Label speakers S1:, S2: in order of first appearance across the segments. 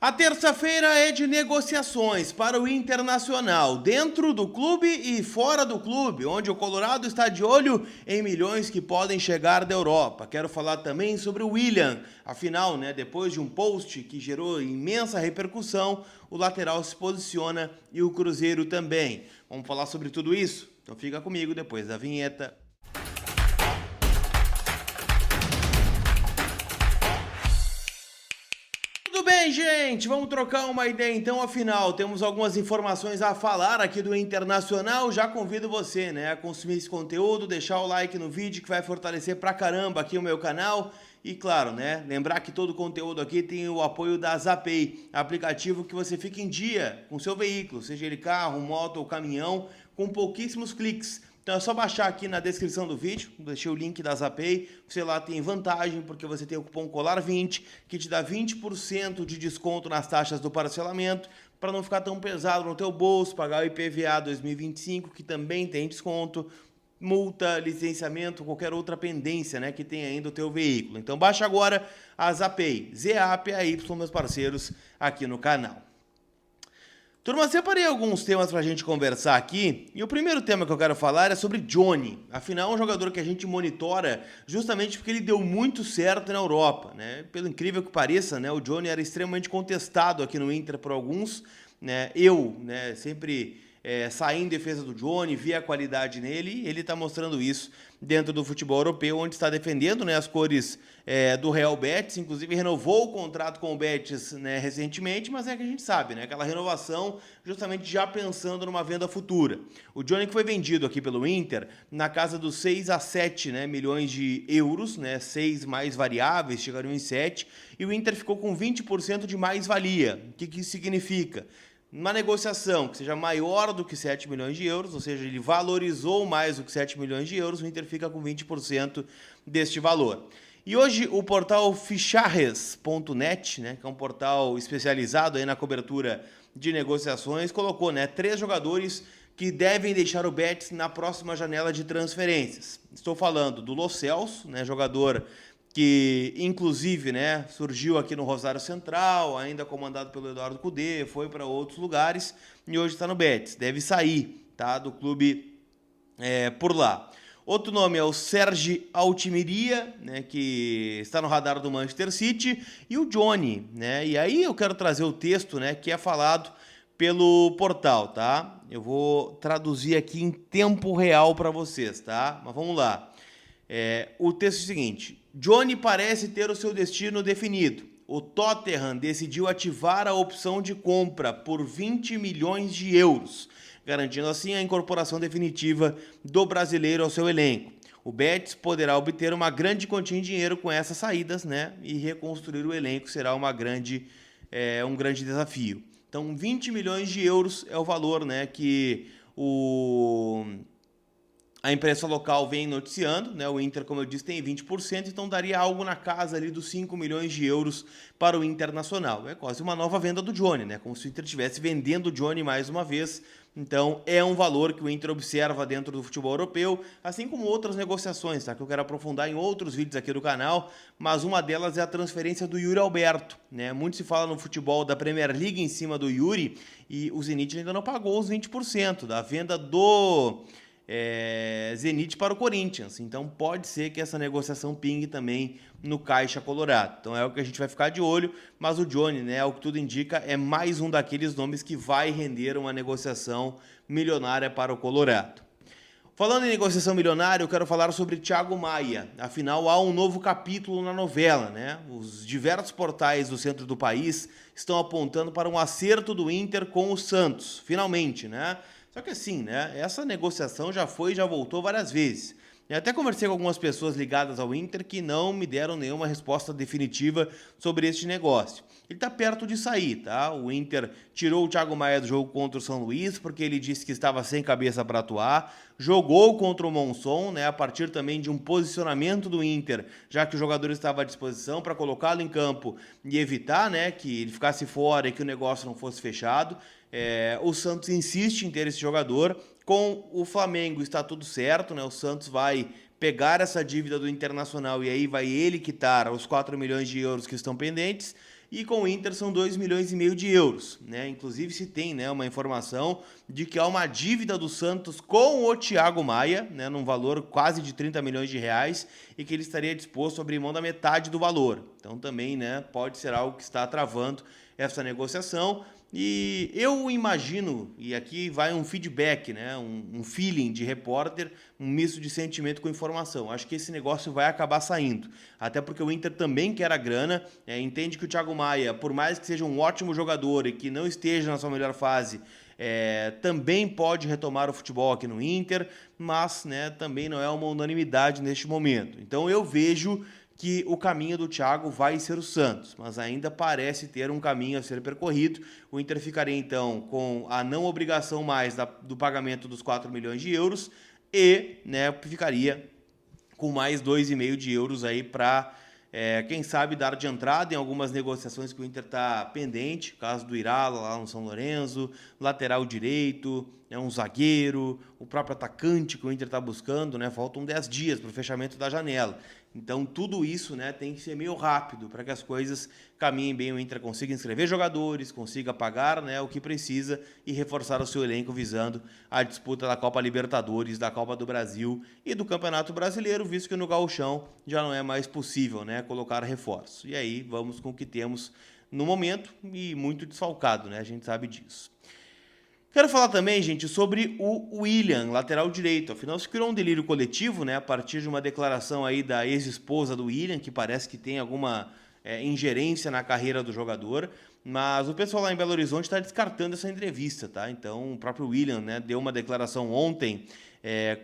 S1: A terça-feira é de negociações para o Internacional, dentro do clube e fora do clube, onde o Colorado está de olho em milhões que podem chegar da Europa. Quero falar também sobre o William. Afinal, depois de um post que gerou imensa repercussão, o lateral se posiciona e o Cruzeiro também. Vamos falar sobre tudo isso? Então fica comigo depois da vinheta. Tudo bem, gente? Vamos trocar uma ideia então, afinal, temos algumas informações a falar aqui do Internacional. Já convido você, a consumir esse conteúdo, deixar o like no vídeo que vai fortalecer pra caramba aqui o meu canal. E claro, lembrar que todo o conteúdo aqui tem o apoio da Zapay, aplicativo que você fica em dia com seu veículo, seja ele carro, moto ou caminhão, com pouquíssimos cliques. Então é só baixar aqui na descrição do vídeo, deixei o link da Zapay, você lá tem vantagem porque você tem o cupom COLAR20 que te dá 20% de desconto nas taxas do parcelamento, para não ficar tão pesado no teu bolso, pagar o IPVA 2025 que também tem desconto, multa, licenciamento, qualquer outra pendência que tem ainda o teu veículo. Então baixa agora a Zapay, Z-A-P-A-Y, meus parceiros aqui no canal. Turma, separei alguns temas pra gente conversar aqui, e o primeiro tema que eu quero falar é sobre Johnny. Afinal, é um jogador que a gente monitora justamente porque ele deu muito certo na Europa, Pelo incrível que pareça, o Johnny era extremamente contestado aqui no Inter por alguns, Eu, sempre saí em defesa do Johnny, vi a qualidade nele, e ele está mostrando isso dentro do futebol europeu, onde está defendendo as cores do Real Betis, inclusive renovou o contrato com o Betis recentemente, mas é que a gente sabe, aquela renovação justamente já pensando numa venda futura. O Johnny que foi vendido aqui pelo Inter na casa dos 6 a 7 milhões de euros, 6 mais variáveis, chegariam em 7, e o Inter ficou com 20% de mais-valia. O que isso significa? Uma negociação que seja maior do que 7 milhões de euros, ou seja, ele valorizou mais do que 7 milhões de euros, o Inter fica com 20% deste valor. E hoje o portal Ficharres.net, que é um portal especializado aí na cobertura de negociações, colocou 3 jogadores que devem deixar o Betis na próxima janela de transferências. Estou falando do Lo Celso, jogador que inclusive surgiu aqui no Rosário Central, ainda comandado pelo Eduardo Cudê, foi para outros lugares e hoje está no Betis. Deve sair do clube por lá. Outro nome é o Sergi Altimiria, que está no radar do Manchester City, e o Johnny. E aí eu quero trazer o texto que é falado pelo portal, tá? Eu vou traduzir aqui em tempo real para vocês, tá? Mas vamos lá. O texto é o seguinte: Johnny parece ter o seu destino definido. O Tottenham decidiu ativar a opção de compra por 20 milhões de euros, garantindo assim a incorporação definitiva do brasileiro ao seu elenco. O Betis poderá obter uma grande quantia em dinheiro com essas saídas, e reconstruir o elenco será um grande desafio. Então, 20 milhões de euros é o valor que a imprensa local vem noticiando, o Inter, como eu disse, tem 20%, então daria algo na casa ali dos 5 milhões de euros para o Internacional. É quase uma nova venda do Johnny, como se o Inter estivesse vendendo o Johnny mais uma vez. Então é um valor que o Inter observa dentro do futebol europeu, assim como outras negociações, que eu quero aprofundar em outros vídeos aqui do canal, mas uma delas é a transferência do Yuri Alberto. Muito se fala no futebol da Premier League em cima do Yuri, e o Zenit ainda não pagou os 20% da venda do Zenit para o Corinthians, então pode ser que essa negociação pingue também no Caixa Colorado, então é o que a gente vai ficar de olho, mas o Johnny, ao que tudo indica, é mais um daqueles nomes que vai render uma negociação milionária para o Colorado. Falando em negociação milionária, eu quero falar sobre Thiago Maia, afinal há um novo capítulo na novela, Os diversos portais do centro do país estão apontando para um acerto do Inter com o Santos, finalmente, Só que assim, essa negociação já voltou várias vezes. Eu até conversei com algumas pessoas ligadas ao Inter que não me deram nenhuma resposta definitiva sobre este negócio. Ele está perto de sair, tá? O Inter tirou o Thiago Maia do jogo contra o São Luís porque ele disse que estava sem cabeça para atuar. Jogou contra o Monson, a partir também de um posicionamento do Inter, já que o jogador estava à disposição para colocá-lo em campo e evitar, que ele ficasse fora e que o negócio não fosse fechado. O Santos insiste em ter esse jogador. Com o Flamengo está tudo certo, O Santos vai pegar essa dívida do Internacional e aí vai ele quitar os 4 milhões de euros que estão pendentes. e com o Inter são 2,5 milhões de euros, né? Inclusive se tem, né, uma informação de que há uma dívida do Santos com o Thiago Maia, né, num valor quase de 30 milhões de reais, e que ele estaria disposto a abrir mão da metade do valor. Então também, né, pode ser algo que está travando essa negociação. E eu imagino, e aqui vai um feedback, né, um feeling de repórter, um misto de sentimento com informação. Acho que esse negócio vai acabar saindo, até porque o Inter também quer a grana, entende que o Thiago Maia, por mais que seja um ótimo jogador e que não esteja na sua melhor fase, também pode retomar o futebol aqui no Inter, mas, né, também não é uma unanimidade neste momento. Então eu vejo que o caminho do Thiago vai ser o Santos, mas ainda parece ter um caminho a ser percorrido. O Inter ficaria então com a não obrigação mais do pagamento dos 4 milhões de euros e, né, ficaria com mais 2,5 de euros aí para, quem sabe, dar de entrada em algumas negociações que o Inter está pendente, caso do Irala lá no São Lourenço, lateral direito, um zagueiro, o próprio atacante que o Inter está buscando, né? Faltam 10 dias para o fechamento da janela. Então tudo isso, né, tem que ser meio rápido para que as coisas caminhem bem, o Inter consiga inscrever jogadores, consiga pagar, né, o que precisa e reforçar o seu elenco visando a disputa da Copa Libertadores, da Copa do Brasil e do Campeonato Brasileiro, visto que no Gauchão já não é mais possível, né, colocar reforço. E aí vamos com o que temos no momento e muito desfalcado, né, a gente sabe disso. Quero falar também, gente, sobre o William, lateral direito. Afinal, se criou um delírio coletivo, né, a partir de uma declaração aí da ex-esposa do William, que parece que tem alguma ingerência na carreira do jogador, mas o pessoal lá em Belo Horizonte está descartando essa entrevista, tá? Então, o próprio William, né, deu uma declaração ontem,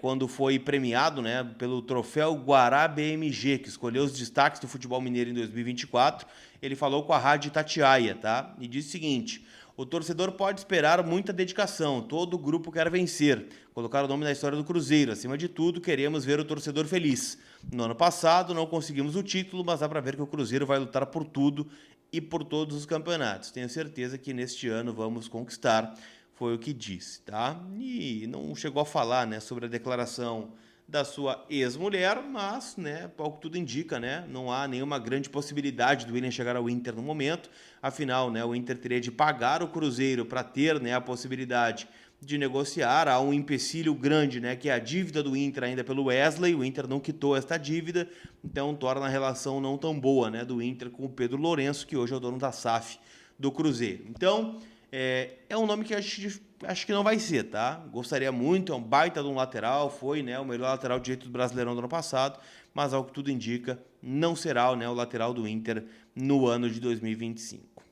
S1: quando foi premiado, né, pelo troféu Guará BMG, que escolheu os destaques do futebol mineiro em 2024. Ele falou com a Rádio Itatiaia, tá? E disse o seguinte: o torcedor pode esperar muita dedicação, todo o grupo quer vencer, colocar o nome na história do Cruzeiro. Acima de tudo, queremos ver o torcedor feliz. No ano passado não conseguimos o título, mas dá para ver que o Cruzeiro vai lutar por tudo e por todos os campeonatos. Tenho certeza que neste ano vamos conquistar, foi o que disse, tá? E não chegou a falar, né, sobre a declaração da sua ex-mulher, mas, né, ao que tudo indica, né, não há nenhuma grande possibilidade do William chegar ao Inter no momento. Afinal, né, o Inter teria de pagar o Cruzeiro para ter, né, a possibilidade de negociar. Há um empecilho grande, né, que é a dívida do Inter ainda pelo Wesley. O Inter não quitou esta dívida, então torna a relação não tão boa, né, do Inter com o Pedro Lourenço, que hoje é o dono da SAF do Cruzeiro. Então, é um nome que acho que não vai ser, tá? Gostaria muito, é um baita de um lateral, foi, né, o melhor lateral direito do Brasileirão do ano passado, mas ao que tudo indica, não será, né, o lateral do Inter no ano de 2025.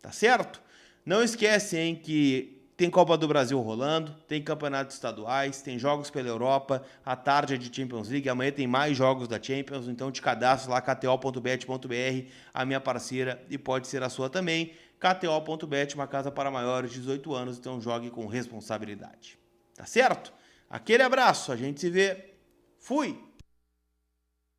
S1: Tá certo? Não esquece, hein, que tem Copa do Brasil rolando, tem campeonatos estaduais, tem jogos pela Europa, à tarde é de Champions League, amanhã tem mais jogos da Champions, então te cadastra lá, kto.bet.br, a minha parceira, e pode ser a sua também. kto.bet, uma casa para maiores de 18 anos, então jogue com responsabilidade. Tá certo? Aquele abraço, a gente se vê. Fui!